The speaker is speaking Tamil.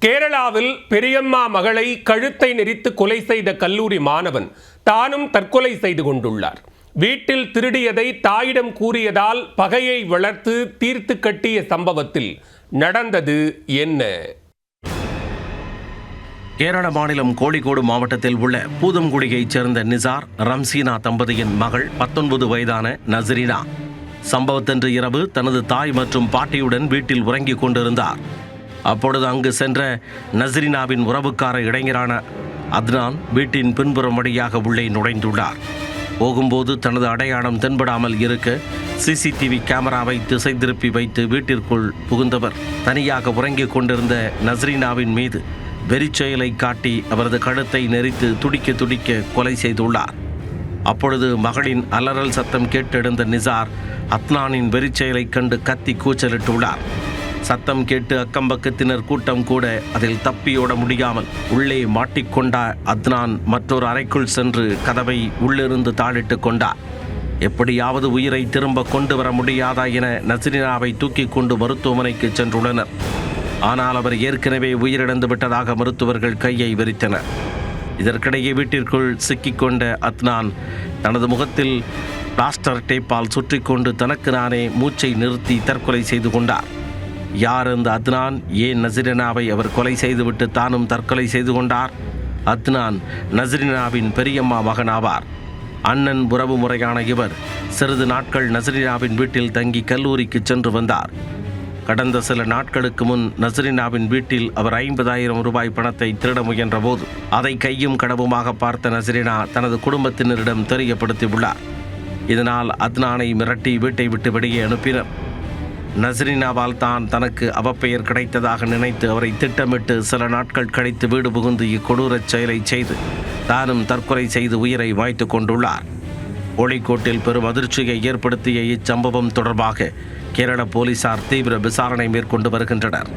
கேரளாவில் பெரியம்மா மகளை கழுத்தை நெரித்து கொலை செய்த கல்லூரி மாணவன் தானும் தற்கொலை செய்து கொண்டுள்ளார். வீட்டில் திருடியதை தாயிடம் கூறியதால் பகையை வளர்த்து தீர்த்து கட்டிய சம்பவத்தில் நடந்தது என்ன? கேரள மாநிலம் கோழிக்கோடு மாவட்டத்தில் உள்ள பூதங்குடியைச் சேர்ந்த நிசார் ரம்சீனா தம்பதியின் மகள் 19 வயதான நஸ்ரீனா சம்பவத்தன்று இரவு தனது தாய் மற்றும் பாட்டியுடன் வீட்டில் உறங்கிக் கொண்டிருந்தார். அப்பொழுது அங்கு சென்ற நஸ்ரீனாவின் உறவுக்கார இளைஞரான அத்னான் வீட்டின் பின்புறம் வழியாக உள்ளே நுழைந்துள்ளார். போகும்போது தனது அடையாளம் தென்படாமல் இருக்க சிசிடிவி கேமராவை திசை திருப்பி வைத்து வீட்டிற்குள் புகுந்தவர் தனியாக உறங்கிக் கொண்டிருந்த நஸ்ரீனாவின் மீது வெறிச்செயலை காட்டி அவரது கழுத்தை நெரித்து துடிக்க துடிக்க கொலை செய்துள்ளார். அப்பொழுது மகளின் அலறல் சத்தம் கேட்டெழுந்த நிசார் அத்னானின் வெறிச்செயலை கண்டு கத்தி கூச்சலிட்டுள்ளார். சத்தம் கேட்டு அக்கம்பக்கத்தினர் கூட்டம் கூட அதில் தப்பியோட முடியாமல் உள்ளே மாட்டிக்கொண்ட அத்னான் மற்றொரு அறைக்குள் சென்று கதவை உள்ளிருந்து தாளிட்டு கொண்டார். எப்படியாவது உயிரை திரும்ப கொண்டு வர முடியாதா என நஸ்ரீனாவை தூக்கி கொண்டு மருத்துவமனைக்கு சென்றுள்ளனர். ஆனால் அவர் ஏற்கனவே உயிரிழந்து விட்டதாக மருத்துவர்கள் கையை விரித்தனர். இதற்கிடையே வீட்டிற்குள் சிக்கிக்கொண்ட அத்னான் தனது முகத்தில் பிளாஸ்டர் டேப்பால் சுற்றி கொண்டு தனக்கு நானே மூச்சை நிறுத்தி தற்கொலை செய்து கொண்டார். யார் அந்த அத்னான்? ஏன் நஸ்ரீனாவை அவர் கொலை செய்துவிட்டு தானும் தற்கொலை செய்து கொண்டார்? அத்னான் நஸ்ரீனாவின் பெரியம்மா மகன் ஆவார். அண்ணன் உறவு முறையான இவர் சிறிது நாட்கள் நஸ்ரீனாவின் வீட்டில் தங்கி கல்லூரிக்கு சென்று வந்தார். கடந்த சில நாட்களுக்கு முன் நஸ்ரீனாவின் வீட்டில் அவர் 50,000 ரூபாய் பணத்தை திருட முயன்ற போது அதை கையும் கடவுமாக பார்த்த நஸ்ரீனா தனது குடும்பத்தினரிடம் தெரியப்படுத்தியுள்ளார். இதனால் அத்னானை மிரட்டி வீட்டை விட்டு வெளியே அனுப்பினர். நஸ்ரீனாவால் தான் தனக்கு அவப்பெயர் கிடைத்ததாக நினைத்து அவரை திட்டமிட்டு சில நாட்கள் கழித்து வீடு புகுந்து இக்கொடூரச் செயலை செய்து தானும் தற்கொலை செய்து உயிரை மாய்த்து கொண்டுள்ளார். கோழிக்கோட்டில் பெரும் அதிர்ச்சியை ஏற்படுத்திய இச்சம்பவம் தொடர்பாக கேரள போலீசார் தீவிர விசாரணை மேற்கொண்டு வருகின்றனர்.